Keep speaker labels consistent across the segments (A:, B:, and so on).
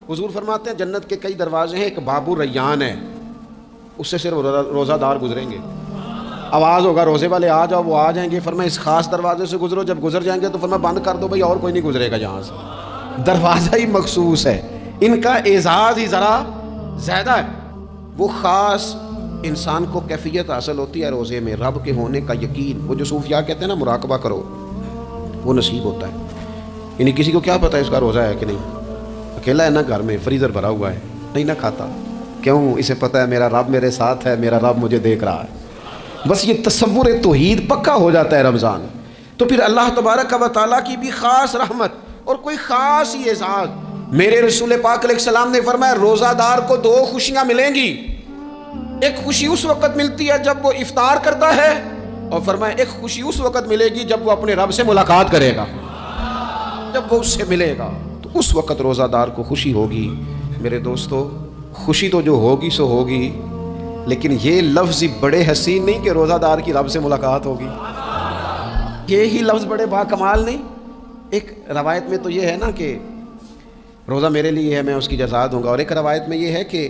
A: حضور فرماتے ہیں جنت کے کئی دروازے ہیں، ایک باب الریان ہے، اس سے صرف روزہ دار گزریں گے۔ آواز ہوگا روزے والے آ جاؤ، وہ آ جائیں گے، فرمایا اس خاص دروازے سے گزرو، جب گزر جائیں گے تو فرمایا بند کر دو بھائی، اور کوئی نہیں گزرے گا یہاں سے، دروازہ ہی مخصوص ہے۔ ان کا اعزاز ہی ذرا زیادہ ہے۔ وہ خاص انسان کو کیفیت حاصل ہوتی ہے روزے میں، رب کے ہونے کا یقین، وہ جو صوفیاء کہتے ہیں نا مراقبہ کرو، وہ نصیب ہوتا ہے۔ یعنی کسی کو کیا پتہ ہے اس کا روزہ ہے کہ نہیں، اکیلا ہے نا گھر میں، فریزر بھرا ہوا ہے، نہیں نہ کھاتا، کیوں؟ اسے پتہ ہے میرا رب میرے ساتھ ہے، میرا رب مجھے دیکھ رہا ہے۔ بس یہ تصور توحید پکا ہو جاتا ہے رمضان، تو پھر اللہ تبارک و تعالیٰ کی بھی خاص رحمت اور کوئی خاص ہی اعزاز۔ میرے رسول پاک علیہ السلام نے فرمایا روزہ دار کو دو خوشیاں ملیں گی، ایک خوشی اس وقت ملتی ہے جب وہ افطار کرتا ہے، اور فرمایا ایک خوشی اس وقت ملے گی جب وہ اپنے رب سے ملاقات کرے گا، جب وہ اس سے ملے گا تو اس وقت روزہ دار کو خوشی ہوگی۔ میرے دوستو، خوشی تو جو ہوگی سو ہوگی، لیکن یہ لفظ بڑے حسین نہیں کہ روزہ دار کی رب سے ملاقات ہوگی، یہی لفظ بڑے با کمال نہیں۔ ایک روایت میں تو یہ ہے نا کہ روزہ میرے لیے ہے، میں اس کی جزا دوں گا، اور ایک روایت میں یہ ہے کہ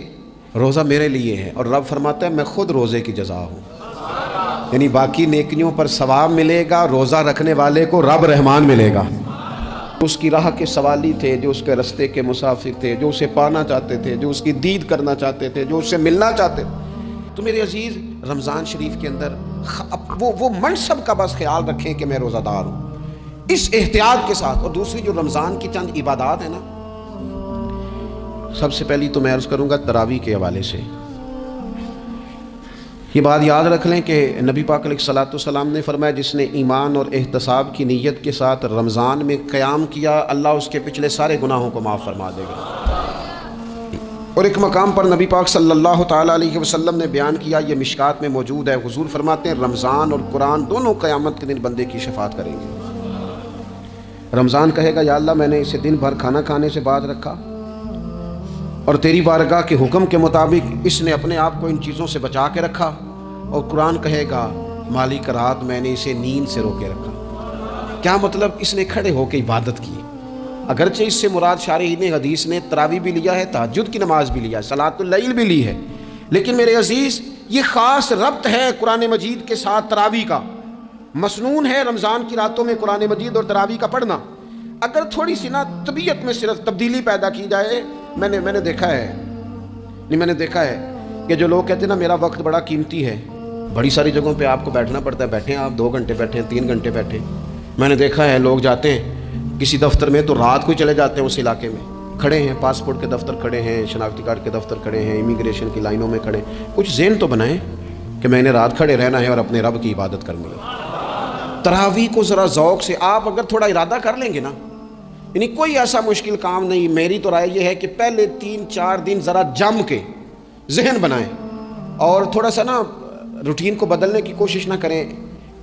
A: روزہ میرے لیے ہے اور رب فرماتا ہے میں خود روزے کی جزا ہوں، یعنی باقی نیکیوں پر ثواب ملے گا، روزہ رکھنے والے کو رب رحمان ملے گا۔ اس کی راہ کے سوالی تھے، جو اس کے رستے کے مسافر تھے، جو اسے پانا چاہتے تھے، جو اس کی دید کرنا چاہتے تھے، جو اس سے ملنا چاہتے تھے۔ تو میرے عزیز، رمضان شریف کے اندر وہ منصب کا بس خیال رکھیں کہ میں روزہ دار ہوں، اس احتیاط کے ساتھ۔ اور دوسری جو رمضان کی چند عبادات ہیں نا، سب سے پہلی تو میں عرض کروں گا تراویح کے حوالے سے یہ بات یاد رکھ لیں کہ نبی پاک علیہ الصلوۃ والسلام نے فرمایا جس نے ایمان اور احتساب کی نیت کے ساتھ رمضان میں قیام کیا، اللہ اس کے پچھلے سارے گناہوں کو معاف فرما دے گا۔ اور ایک مقام پر نبی پاک صلی اللہ تعالیٰ علیہ وسلم نے بیان کیا، یہ مشکات میں موجود ہے، حضور فرماتے ہیں رمضان اور قرآن دونوں قیامت کے دن بندے کی شفاعت کریں گے۔ رمضان کہے گا یا اللہ میں نے اسے دن بھر کھانا کھانے سے باز رکھا، اور تیری بارگاہ کے حکم کے مطابق اس نے اپنے آپ کو ان چیزوں سے بچا کے رکھا۔ اور قرآن کہے گا مالک رات میں نے اسے نیند سے روکے رکھا۔ کیا مطلب؟ اس نے کھڑے ہو کے عبادت کی، اگرچہ اس سے مراد شارحین حدیث نے تراویح بھی لیا ہے، تہجد کی نماز بھی لیا ہے، صلاۃ اللیل بھی لی ہے، لیکن میرے عزیز یہ خاص ربط ہے قرآن مجید کے ساتھ تراویح کا۔ مسنون ہے رمضان کی راتوں میں قرآن مجید اور تراویح کا پڑھنا۔ اگر تھوڑی سی نا طبیعت میں صرف تبدیلی پیدا کی جائے، میں نے دیکھا ہے کہ جو لوگ کہتے ہیں نا میرا وقت بڑا قیمتی ہے، بڑی ساری جگہوں پہ آپ کو بیٹھنا پڑتا ہے، بیٹھیں آپ 2 گھنٹے بیٹھیں، 3 گھنٹے بیٹھیں۔ میں نے دیکھا ہے لوگ جاتے ہیں کسی دفتر میں تو رات کو چلے جاتے ہیں، اس علاقے میں کھڑے ہیں، پاسپورٹ کے دفتر کھڑے ہیں، شناختی کارڈ کے دفتر کھڑے ہیں، امیگریشن کی لائنوں میں کھڑے ہیں۔ کچھ ذہن تو بنائیں کہ میں نے رات کھڑے رہنا ہے اور اپنے رب کی عبادت کرنی ہے۔ تراویح کو ذرا ذوق سے آپ اگر تھوڑا ارادہ کر لیں گے نا، یعنی کوئی ایسا مشکل کام نہیں۔ میری تو رائے یہ ہے کہ پہلے 3-4 دن ذرا جم کے ذہن بنائیں، اور تھوڑا سا نا روٹین کو بدلنے کی کوشش نہ کریں۔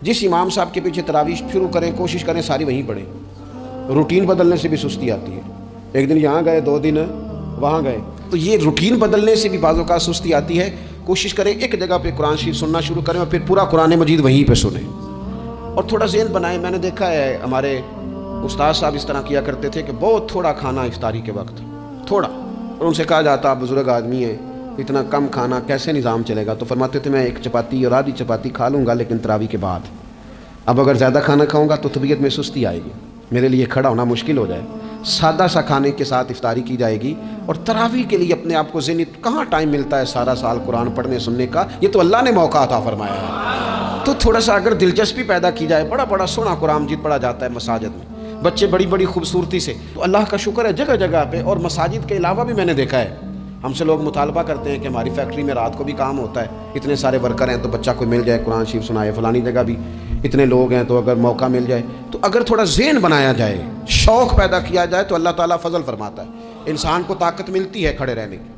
A: جس امام صاحب کے پیچھے تراویح شروع کریں، کوشش کریں ساری وہیں پڑھیں۔ روٹین بدلنے سے بھی سستی آتی ہے، ایک دن یہاں گئے 2 دن وہاں گئے، تو یہ روٹین بدلنے سے بھی بعض اوقات سستی آتی ہے۔ کوشش کریں ایک جگہ پہ قرآن شریف سننا شروع کریں اور پھر پورا قرآن مجید وہیں پہ سنیں، اور تھوڑا ذہن بنائیں۔ میں نے دیکھا ہے ہمارے استاد صاحب اس طرح کیا کرتے تھے کہ بہت تھوڑا کھانا افطاری کے وقت، تھوڑا، اور ان سے کہا جاتا آپ بزرگ آدمی ہیں، اتنا کم کھانا کیسے نظام چلے گا؟ تو فرماتے تھے میں 1 چپاتی اور آدھی چپاتی کھا لوں گا، لیکن تراویح کے بعد اب اگر زیادہ کھانا کھاؤں گا تو طبیعت میں سستی آئے گی، میرے لیے کھڑا ہونا مشکل ہو جائے۔ سادہ سا کھانے کے ساتھ افطاری کی جائے گی، اور تراویح کے لیے اپنے آپ کو ذہنی کہاں ٹائم ملتا ہے سارا سال قرآن پڑھنے سننے کا، یہ تو اللہ نے موقع عطا فرمایا ہے۔ تو تھوڑا سا اگر دلچسپی پیدا کی جائے، بڑا سونا قرآن مجید پڑھا جاتا ہے مساجد میں، بچے بڑی خوبصورتی سے، تو اللہ کا شکر ہے جگہ جگہ پہ۔ اور مساجد کے علاوہ بھی میں نے دیکھا ہے ہم سے لوگ مطالبہ کرتے ہیں کہ ہماری فیکٹری میں رات کو بھی کام ہوتا ہے، اتنے سارے ورکر ہیں تو بچہ کوئی مل جائے قرآن شریف سنائے، فلانی جگہ بھی اتنے لوگ ہیں تو اگر موقع مل جائے، تو اگر تھوڑا ذہن بنایا جائے، شوق پیدا کیا جائے، تو اللہ تعالیٰ فضل فرماتا ہے، انسان کو طاقت ملتی ہے کھڑے رہنے کی۔